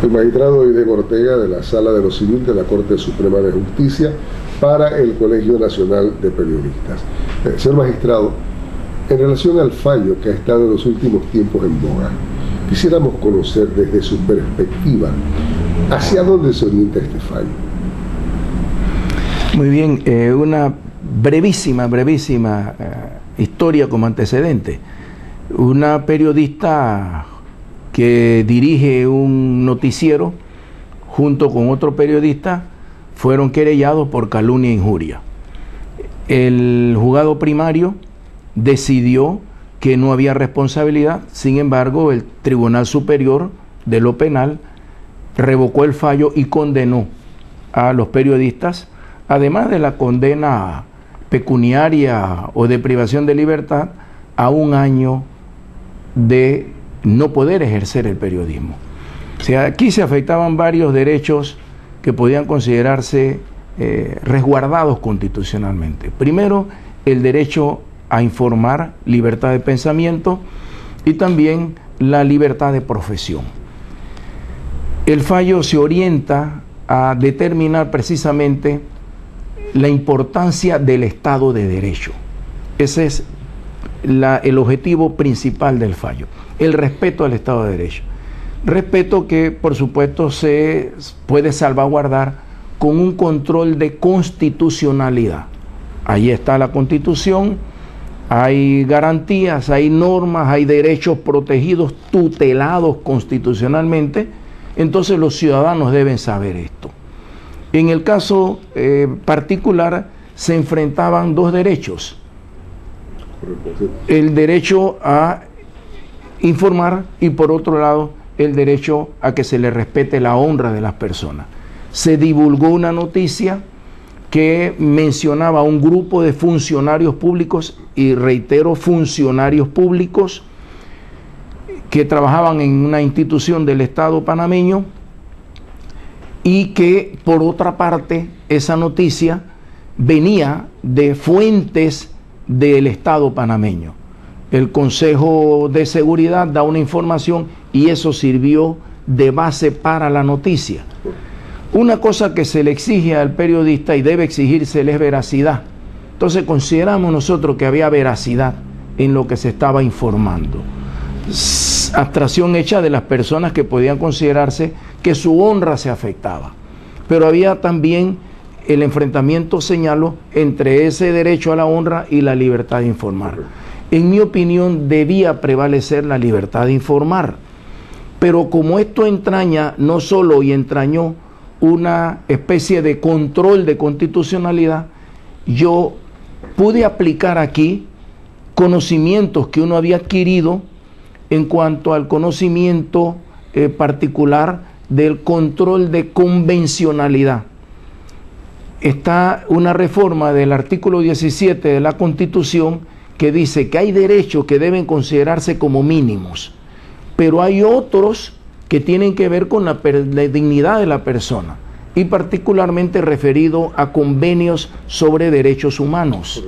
El magistrado Aiden Ortega, de la Sala de lo Civil de la Corte Suprema de Justicia, para el Colegio Nacional de Periodistas. Señor magistrado, en relación al fallo que ha estado en los últimos tiempos en boga, quisiéramos conocer desde su perspectiva hacia dónde se orienta este fallo. Muy bien, una brevísima historia como antecedente. Una periodista que dirige un noticiero junto con otro periodista fueron querellados por calumnia e injuria. El juzgado primario decidió que no había responsabilidad. Sin embargo, el Tribunal Superior de lo Penal revocó el fallo y condenó a los periodistas, además de la condena pecuniaria o de privación de libertad, a 1 año de no poder ejercer el periodismo. O sea, aquí se afectaban varios derechos que podían considerarse resguardados constitucionalmente. Primero, el derecho a informar, libertad de pensamiento, y también la libertad de profesión. El fallo se orienta a determinar precisamente la importancia del Estado de Derecho. Ese es el objetivo principal del fallo, el respeto al Estado de Derecho. Respeto que, por supuesto, se puede salvaguardar con un control de constitucionalidad. Ahí está la Constitución, hay garantías, hay normas, hay derechos protegidos, tutelados constitucionalmente. Entonces los ciudadanos deben saber esto. En el caso particular se enfrentaban 2 derechos. El derecho a informar y, por otro lado, el derecho a que se le respete la honra de las personas. Se divulgó una noticia que mencionaba a un grupo de funcionarios públicos, y reitero, funcionarios públicos que trabajaban en una institución del Estado panameño, y que, por otra parte, esa noticia venía de fuentes del Estado panameño. El Consejo de Seguridad da una información y eso sirvió de base para la noticia. Una cosa que se le exige al periodista y debe exigírsele es veracidad. Entonces consideramos nosotros que había veracidad en lo que se estaba informando. Abstracción hecha de las personas que podían considerarse que su honra se afectaba. Pero había también el enfrentamiento, señalo, entre ese derecho a la honra y la libertad de informar. En mi opinión, debía prevalecer la libertad de informar. Pero como esto entraña no solo y entrañó una especie de control de constitucionalidad, yo pude aplicar aquí conocimientos que uno había adquirido en cuanto al conocimiento particular del control de convencionalidad. Está una reforma del artículo 17 de la Constitución que dice que hay derechos que deben considerarse como mínimos, pero hay otros que tienen que ver con la dignidad de la persona, y particularmente referido a convenios sobre derechos humanos.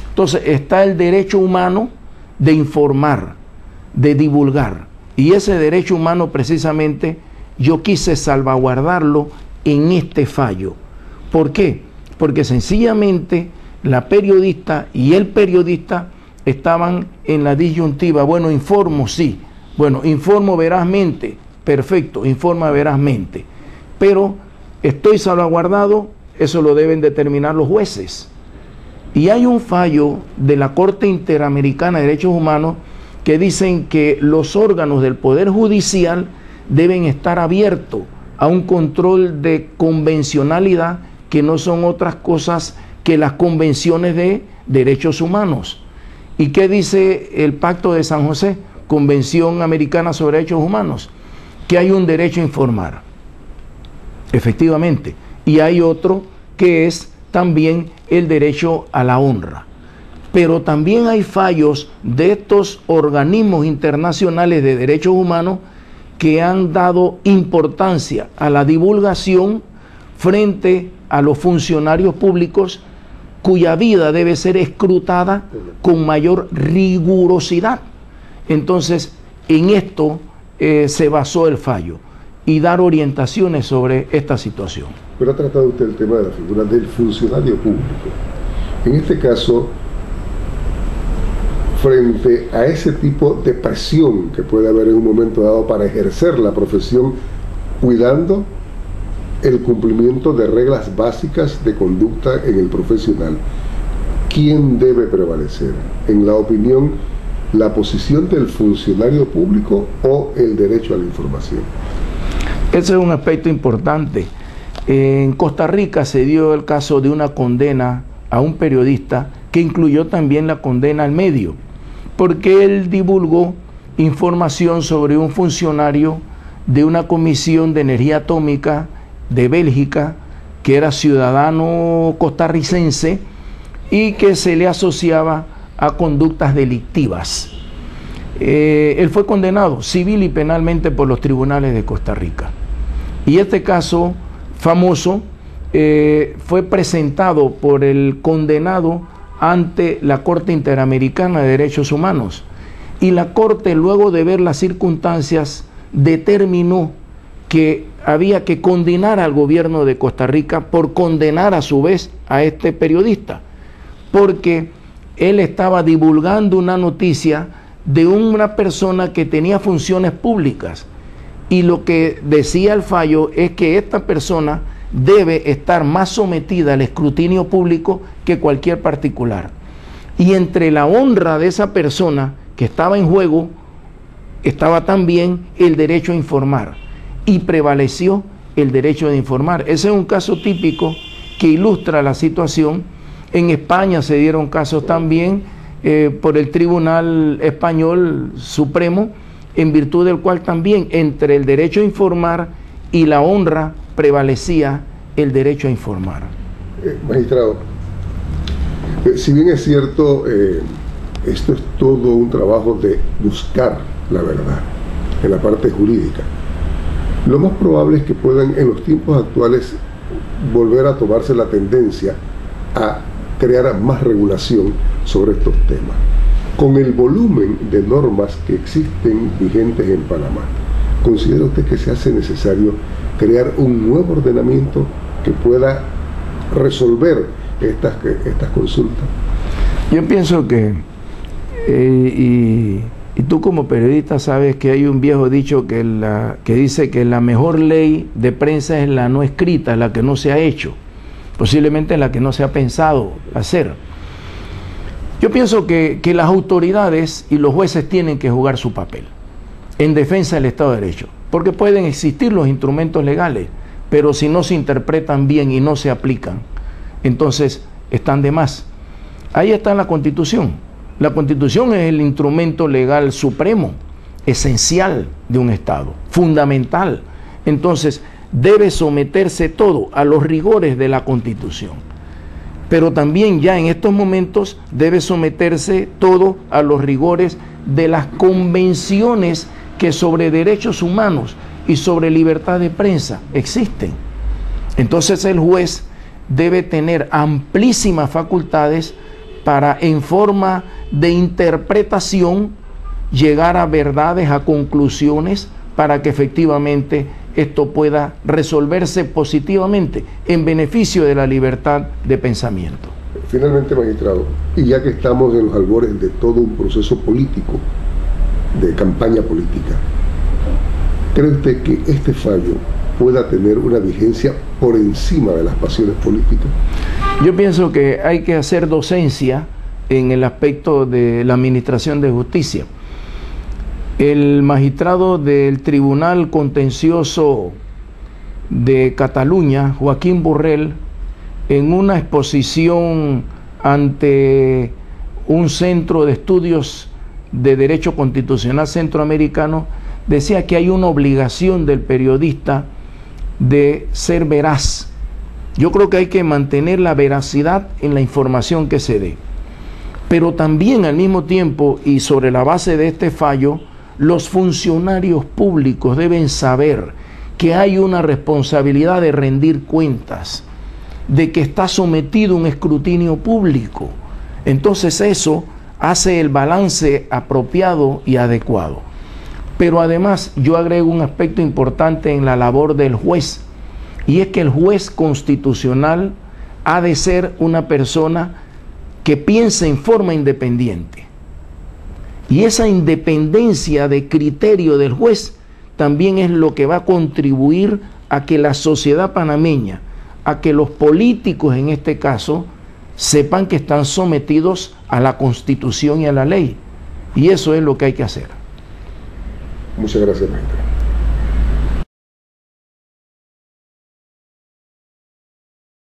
Entonces está el derecho humano de informar, de divulgar, y ese derecho humano precisamente yo quise salvaguardarlo en este fallo. ¿Por qué? Porque sencillamente la periodista y el periodista estaban en la disyuntiva. Bueno, informo, sí. Bueno, informo verazmente. Perfecto, informa verazmente. Pero estoy salvaguardado, eso lo deben determinar los jueces. Y hay un fallo de la Corte Interamericana de Derechos Humanos que dicen que los órganos del Poder Judicial deben estar abiertos a un control de convencionalidad que no son otras cosas que las convenciones de derechos humanos. ¿Y qué dice el Pacto de San José? Convención Americana sobre Derechos Humanos, que hay un derecho a informar, efectivamente, y hay otro que es también el derecho a la honra. Pero también hay fallos de estos organismos internacionales de derechos humanos que han dado importancia a la divulgación frente a los funcionarios públicos cuya vida debe ser escrutada con mayor rigurosidad. Entonces, en esto se basó el fallo. y dar orientaciones sobre esta situación. Pero ha tratado usted el tema de la figura del funcionario público. En este caso, frente a ese tipo de presión que puede haber en un momento dado para ejercer la profesión, cuidando el cumplimiento de reglas básicas de conducta en el profesional, ¿quién debe prevalecer? En la opinión, ¿la posición del funcionario público o el derecho a la información? Ese es un aspecto importante. En Costa Rica se dio el caso de una condena a un periodista que incluyó también la condena al medio, porque él divulgó información sobre un funcionario de una comisión de energía atómica de Bélgica, que era ciudadano costarricense y que se le asociaba a conductas delictivas. Él fue condenado civil y penalmente por los tribunales de Costa Rica. Y este caso famoso fue presentado por el condenado ante la Corte Interamericana de Derechos Humanos. Y la Corte, luego de ver las circunstancias, determinó que había que condenar al gobierno de Costa Rica por condenar a su vez a este periodista, porque él estaba divulgando una noticia de una persona que tenía funciones públicas, y lo que decía el fallo es que esta persona debe estar más sometida al escrutinio público que cualquier particular. Y entre la honra de esa persona que estaba en juego, estaba también el derecho a informar, y prevaleció el derecho de informar. Ese es un caso típico que ilustra la situación. En España se dieron casos también por el Tribunal Español Supremo, en virtud del cual también entre el derecho a informar y la honra prevalecía el derecho a informar. Magistrado, si bien es cierto, esto es todo un trabajo de buscar la verdad en la parte jurídica, lo más probable es que puedan en los tiempos actuales volver a tomarse la tendencia a crear más regulación sobre estos temas. Con el volumen de normas que existen vigentes en Panamá, ¿considera usted que se hace necesario crear un nuevo ordenamiento que pueda resolver estas consultas? Yo pienso que, y tú como periodista sabes que hay un viejo dicho que dice que la mejor ley de prensa es la no escrita, la que no se ha hecho, posiblemente la que no se ha pensado hacer. Yo pienso que las autoridades y los jueces tienen que jugar su papel en defensa del Estado de Derecho, porque pueden existir los instrumentos legales, pero si no se interpretan bien y no se aplican, entonces están de más. Ahí está la Constitución. La Constitución es el instrumento legal supremo, esencial de un Estado, fundamental. Entonces debe someterse todo a los rigores de la Constitución. Pero también ya en estos momentos debe someterse todo a los rigores de las convenciones que sobre derechos humanos y sobre libertad de prensa existen. Entonces el juez debe tener amplísimas facultades para, en forma de interpretación, llegar a verdades, a conclusiones, para que efectivamente esto pueda resolverse positivamente en beneficio de la libertad de pensamiento. Finalmente, magistrado, y ya que estamos en los albores de todo un proceso político, de campaña política, ¿cree usted que este fallo pueda tener una vigencia por encima de las pasiones políticas? Yo pienso que hay que hacer docencia en el aspecto de la administración de justicia. El magistrado del Tribunal Contencioso de Cataluña, Joaquín Borrell, en una exposición ante un centro de estudios de Derecho Constitucional Centroamericano, decía que hay una obligación del periodista de ser veraz. Yo creo que hay que mantener la veracidad en la información que se dé. Pero también al mismo tiempo, y sobre la base de este fallo, los funcionarios públicos deben saber que hay una responsabilidad de rendir cuentas, de que está sometido a un escrutinio público. Entonces eso hace el balance apropiado y adecuado. Pero además yo agrego un aspecto importante en la labor del juez, y es que el juez constitucional ha de ser una persona que piense en forma independiente. Y esa independencia de criterio del juez también es lo que va a contribuir a que la sociedad panameña, a que los políticos en este caso, sepan que están sometidos a la Constitución y a la ley. Y eso es lo que hay que hacer. Muchas gracias, maestro.